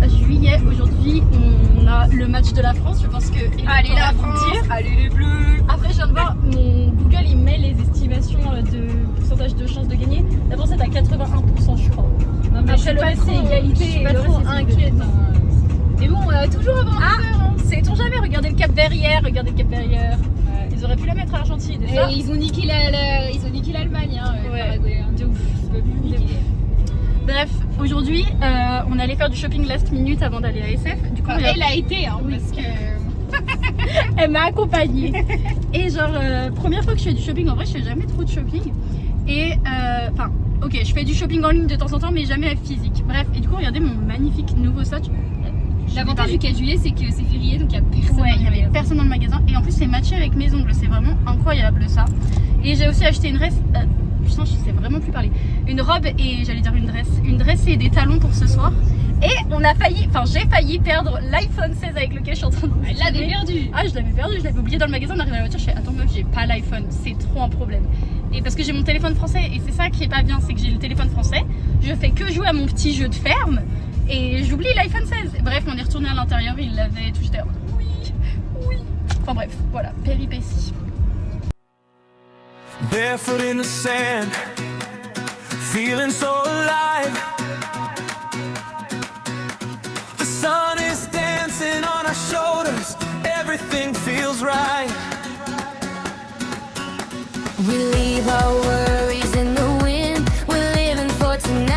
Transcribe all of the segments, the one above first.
juillet. Aujourd'hui, on a le match de la France. Je pense que allez la France, allez les Bleus. Après, je viens de voir, mon Google il met les estimations de pourcentage de chance de gagner. La France est à 81%, je crois. Non, mais après, le reste c'est égalité. Je suis pas trop inquiète. Mais bon, toujours avant. Sait-on jamais, regardez le Cap Verrières, Ouais. Ils auraient pu la mettre à Argentine. Et ils ont niqué l'Allemagne, ouais. De ouf. Bref, aujourd'hui, on allait faire du shopping last minute avant d'aller à SF. Du coup, elle a été, parce que elle m'a accompagnée. Et genre, première fois que je fais du shopping, en vrai, je fais jamais trop de shopping. Et ok, je fais du shopping en ligne de temps en temps, mais jamais physique. Bref, et du coup, regardez mon magnifique nouveau stock. L'avantage du 4 juillet, c'est que c'est férié, donc il n'y a personne. Ouais, il y avait personne dans le magasin. Et en plus, c'est matché avec mes ongles. C'est vraiment incroyable ça. Et j'ai aussi acheté une dress. Putain, je sais vraiment plus parler. Une robe et j'allais dire une dress. Une dress et des talons pour ce soir. Et on a failli, j'ai failli perdre l'iPhone 16 avec lequel je suis en train de. Elle l'avait perdu. Ah, je l'avais perdu. Je l'avais oublié dans le magasin. On arrive à la voiture. Je fais attends meuf, j'ai pas l'iPhone. C'est trop un problème. Et parce que j'ai mon téléphone français. Et c'est ça qui est pas bien, c'est que j'ai le téléphone français. Je fais que jouer à mon petit jeu de ferme. Et j'oublie l'iPhone 16. Bref, on est retourné à l'intérieur, il l'avait et tout. J'étais en mode oui. Enfin bref, voilà, péripéties. Barefoot in the sand, feeling so alive. The sun is dancing on our shoulders, everything feels right. We leave our worries in the wind, we're living for tonight.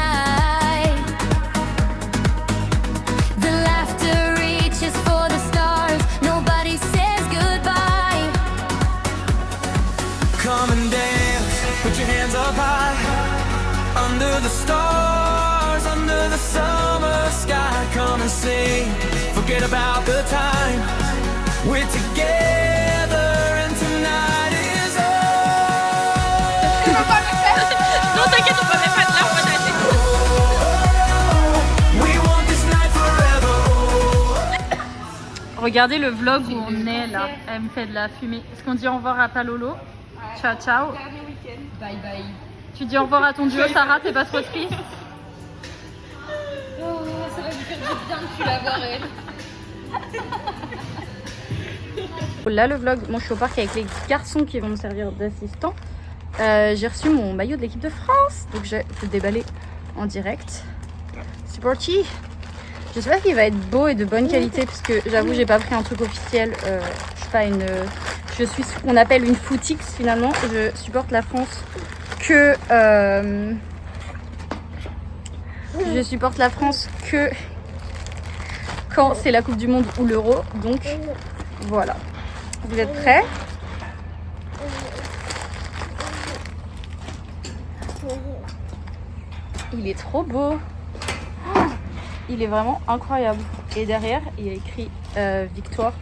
Under the stars, under the summer sky, come and sing. Forget about the time. We're together and tonight is all. Non, t'inquiète, on va même pas de là, on va t'arrêter. We want this night forever. Regardez le vlog où on est là. Elle me fait de la fumée. Est-ce qu'on dit au revoir à Palolo? Ciao, ciao. Bye bye. Tu dis au revoir à ton duo, Sarah, t'es pas trop triste? Oh, ça va lui faire du bien de plus la voir elle. Là le vlog, moi je suis au parc avec les garçons qui vont me servir d'assistant. J'ai reçu mon maillot de l'équipe de France, donc je vais le déballer en direct. C'est parti. Je sais pas s'il va être beau et de bonne qualité puisque j'avoue j'ai pas pris un truc officiel. Je suis ce qu'on appelle une footix finalement. Je supporte la France que je supporte la France que quand c'est la Coupe du Monde ou l'Euro, donc voilà. Vous êtes prêts? Il est trop beau. Il est vraiment incroyable. Et derrière, il y a écrit victoire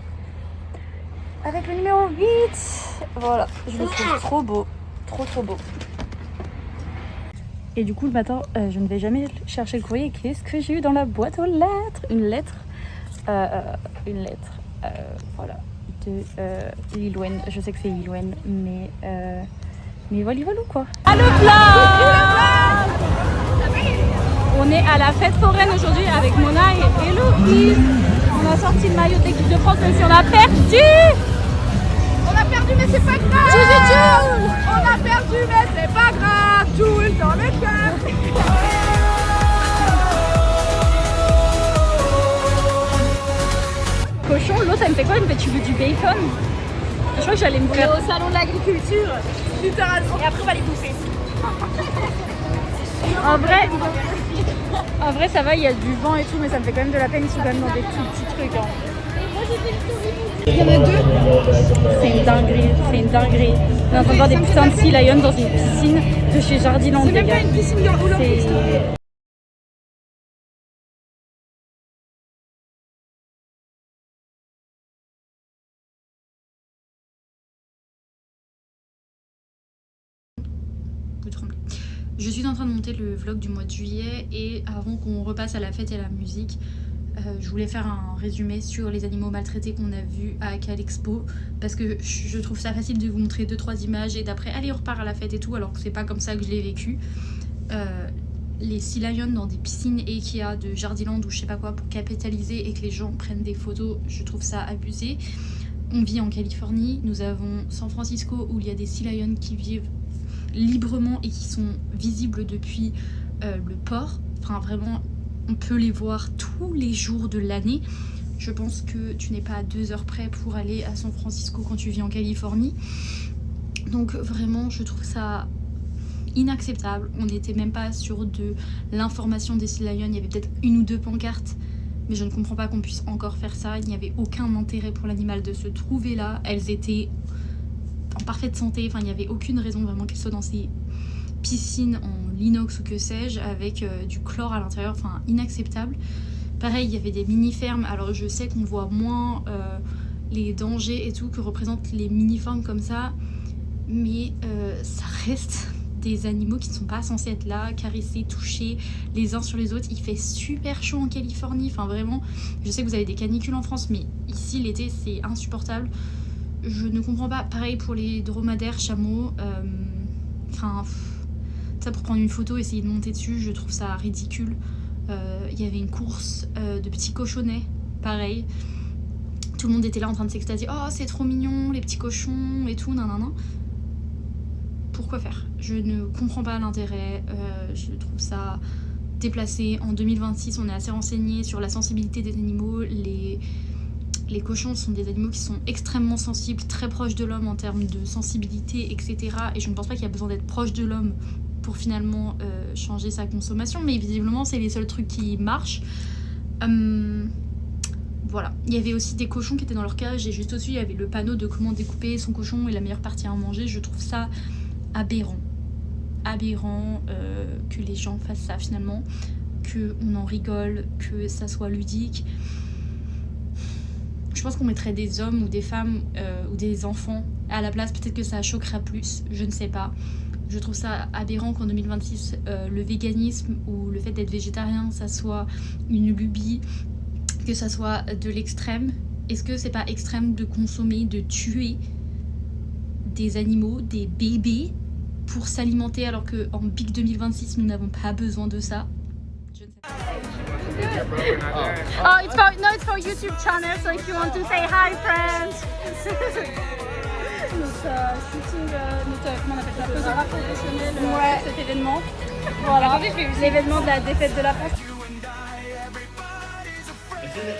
avec le numéro 8. Voilà, je le trouve trop beau. Trop beau. Et du coup, le matin, je ne vais jamais chercher le courrier. Qu'est-ce que j'ai eu dans la boîte aux lettres? Une lettre. Voilà. De Lilwen. Je sais que c'est Lilwen, mais voilà quoi. Ah, le vlog! On est à la fête foraine aujourd'hui avec Mona et Héloïse. On a sorti le maillot de l'équipe de France, même si on a perdu! On a perdu, mais c'est pas grave. On a perdu, mais c'est pas grave. Joule dans le cœur. Cochon, l'autre elle me fait quoi? Elle me fait tu veux du bacon? Je crois que j'allais me faire. On est au salon de l'agriculture, littéralement. Et après on va les bouffer. En vrai ça va, il y a du vent et tout, mais ça me fait quand même de la peine, ils sont quand même dans des tout petits trucs. Hein. Il y en a deux. C'est une dinguerie. On est en train de voir des putains de sea lions dans une piscine de chez Jardiland. C'est même pas une piscine de roulant. Je suis en train de monter le vlog du mois de juillet et avant qu'on repasse à la fête et à la musique, je voulais faire un résumé sur les animaux maltraités qu'on a vus à Calexpo parce que je trouve ça facile de vous montrer 2-3 images et d'après allez on repart à la fête et tout alors que c'est pas comme ça que je l'ai vécu. les Sea Lions dans des piscines Ikea de Jardiland ou je sais pas quoi pour capitaliser et que les gens prennent des photos, je trouve ça abusé. On vit en Californie, nous avons San Francisco où il y a des Sea Lions qui vivent librement et qui sont visibles depuis le port. Enfin vraiment, on peut les voir tous les jours de l'année. Je pense que tu n'es pas à 2 heures près pour aller à San Francisco quand tu vis en Californie. Donc vraiment, je trouve ça inacceptable. On n'était même pas sur de l'information des Sea Lions. Il y avait peut-être 1 ou 2 pancartes. Mais je ne comprends pas qu'on puisse encore faire ça. Il n'y avait aucun intérêt pour l'animal de se trouver là. Elles étaient en parfaite santé. Enfin, il n'y avait aucune raison vraiment qu'elles soient dans ces piscines en l'inox ou que sais-je, avec du chlore à l'intérieur. Enfin, inacceptable. Pareil, il y avait des mini-fermes. Alors, je sais qu'on voit moins les dangers et tout que représentent les mini-fermes comme ça. Mais ça reste des animaux qui ne sont pas censés être là, caressés, touchés les uns sur les autres. Il fait super chaud en Californie, enfin vraiment, je sais que vous avez des canicules en France, mais ici l'été c'est insupportable. Je ne comprends pas, pareil pour les dromadaires, chameaux, enfin, ça pour prendre une photo, essayer de monter dessus, je trouve ça ridicule. Il y avait une course de petits cochonnets, pareil. Tout le monde était là en train de s'extasier, oh c'est trop mignon, les petits cochons et tout, nanana. Pourquoi faire? Je ne comprends pas l'intérêt, je trouve ça déplacé. En 2026, on est assez renseigné sur la sensibilité des animaux. Les cochons sont des animaux qui sont extrêmement sensibles, très proches de l'homme en termes de sensibilité, etc. Et je ne pense pas qu'il y a besoin d'être proche de l'homme pour finalement changer sa consommation, mais visiblement c'est les seuls trucs qui marchent. Voilà, il y avait aussi des cochons qui étaient dans leur cage et juste au-dessus il y avait le panneau de comment découper son cochon et la meilleure partie à en manger. Je trouve ça aberrant que les gens fassent ça finalement, qu'on en rigole, que ça soit ludique. Je pense qu'on mettrait des hommes ou des femmes ou des enfants à la place, peut-être que ça choquera plus, je ne sais pas. Je trouve ça aberrant qu'en 2026 le véganisme ou le fait d'être végétarien ça soit une lubie, que ça soit de l'extrême. Est-ce que c'est pas extrême de consommer, de tuer des animaux, des bébés pour s'alimenter alors qu'en Big 2026 nous n'avons pas besoin de ça? Je ne sais pas. Oh, it's for YouTube channel, so if you want to say hi friends. Notre shooting, comment on appelle ça, photographe professionnel de cet événement. Voilà, l'événement de la défaite de la France.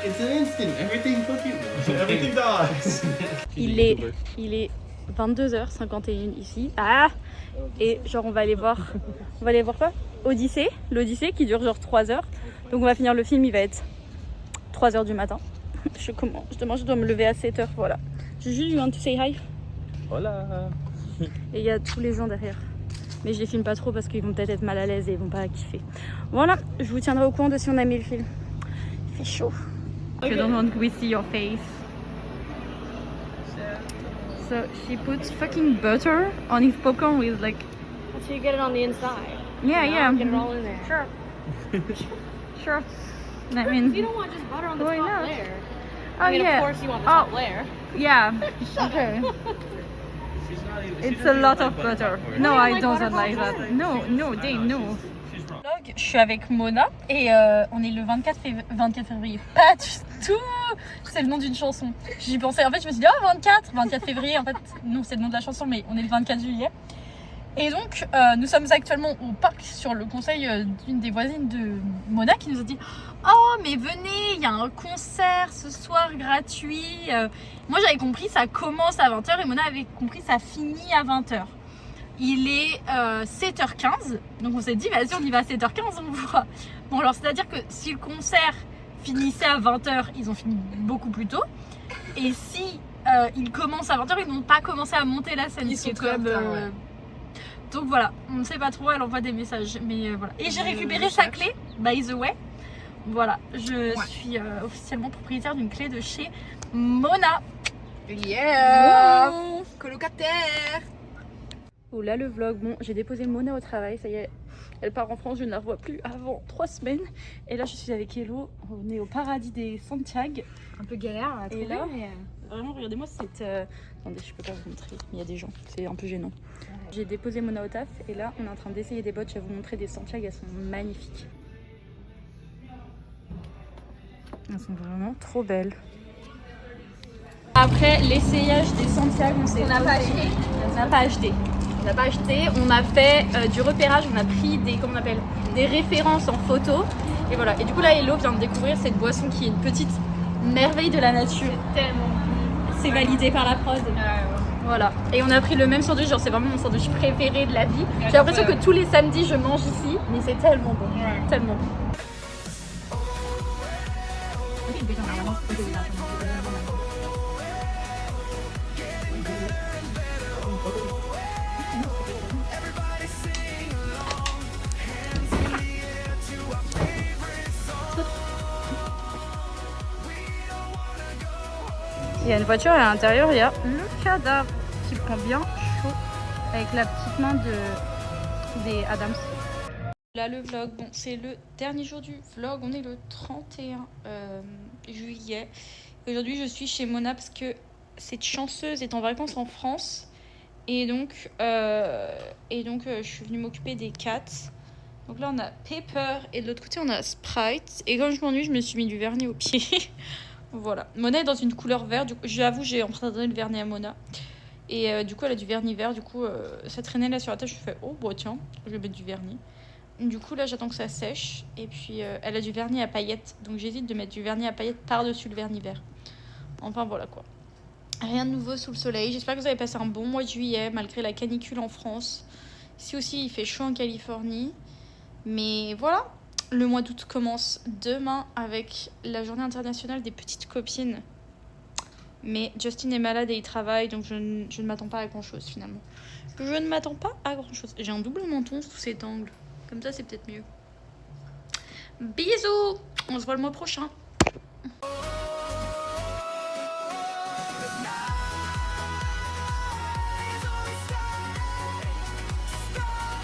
It's an instant. Everything cooking. Everything dies. Il est 22h51 ici. Ah! Et genre on va aller voir quoi? L'Odyssée qui dure genre 3 heures. Donc on va finir le film, il va être 3 heures du matin. Je dois me lever à 7 heures, voilà. Juju, you want to say hi? Hola. Et il y a tous les gens derrière. Mais je les filme pas trop parce qu'ils vont peut-être être mal à l'aise et ils vont pas kiffer. Voilà, je vous tiendrai au courant de si on a mis le film. Il fait chaud. I don't want to see your face. So she puts fucking butter on his popcorn with like... So you get it on the inside. Yeah, yeah. Get it all in there. Sure. Sure. I mean... You don't want just butter on the Why top not? layer. Oh, I mean, yeah. of course you want the top layer. Yeah. Okay. It's a lot of butter. No, I don't like that. No, Dave, no. Je suis avec Mona et on est le 24 février. Pas du tout. C'est le nom d'une chanson. J'y pensais. En fait, je me suis dit, oh, 24 février. En fait, non, c'est le nom de la chanson, mais on est le 24 juillet. Et donc, nous sommes actuellement au parc sur le conseil d'une des voisines de Mona qui nous a dit, oh, mais venez, il y a un concert ce soir gratuit. Moi, j'avais compris, ça commence à 20h et Mona avait compris, ça finit à 20h. Il est 7h15, donc on s'est dit vas-y on y va à 7h15, on voit. Bon alors c'est à dire que si le concert finissait à 20h, ils ont fini beaucoup plus tôt. Et si il commence à 20h, ils n'ont pas commencé à monter la scène. Ils sont très en retard, ouais. Donc voilà, on ne sait pas trop, elle envoie des messages. Mais voilà. Et j'ai récupéré sa clé, by the way. Voilà, je suis officiellement propriétaire d'une clé de chez Mona. Yeah. Colocataire. Oh là le vlog, bon j'ai déposé Mona au travail, ça y est, elle part en France, je ne la revois plus avant 3 semaines. Et là je suis avec Hello, on est au paradis des Santiago. Un peu galère à trouver, Et là, mais... vraiment regardez-moi cette... Attendez, je peux pas vous montrer, il y a des gens, c'est un peu gênant. J'ai déposé Mona au taf et là on est en train d'essayer des bottes, je vais vous montrer des Santiago, elles sont magnifiques. Elles sont vraiment trop belles. Après l'essayage des Santiago, on n'a pas acheté. On n'a pas acheté. On n'a pas acheté. On a fait du repérage. On a pris des, comment on appelle, des références en photo. Et voilà. Et du coup là, Hello vient de découvrir cette boisson qui est une petite merveille de la nature. C'est tellement bon. C'est validé par la prod. Voilà. Et on a pris le même sandwich. Genre c'est vraiment mon sandwich préféré de la vie. J'ai l'impression que tous les samedis je mange ici, mais c'est tellement bon. Tellement bon. Il y a une voiture et à l'intérieur il y a le cadavre qui prend bien chaud avec la petite main des Adams. Là le vlog, bon c'est le dernier jour du vlog, on est le 31 juillet. Aujourd'hui je suis chez Mona parce que cette chanceuse est en vacances en France et donc je suis venue m'occuper des cats. Donc là on a Pepper et de l'autre côté on a Sprite et comme je m'ennuie je me suis mis du vernis au pied. Voilà, Mona est dans une couleur verte, du coup, j'avoue j'ai emprunté le vernis à Mona. Et du coup elle a du vernis vert, du coup ça traînait là sur la table, je fais oh bon tiens, je vais mettre du vernis. Du coup là j'attends que ça sèche et puis elle a du vernis à paillettes, donc j'hésite de mettre du vernis à paillettes par-dessus le vernis vert. Enfin voilà quoi. Rien de nouveau sous le soleil, j'espère que vous avez passé un bon mois de juillet malgré la canicule en France. Ici aussi il fait chaud en Californie, mais voilà. Le mois d'août commence demain avec la journée internationale des petites copines. Mais Justin est malade et il travaille, donc je ne m'attends pas à grand chose finalement. Je ne m'attends pas à grand chose. J'ai un double menton sous cet angle. Comme ça c'est peut-être mieux. Bisous. On se voit le mois prochain.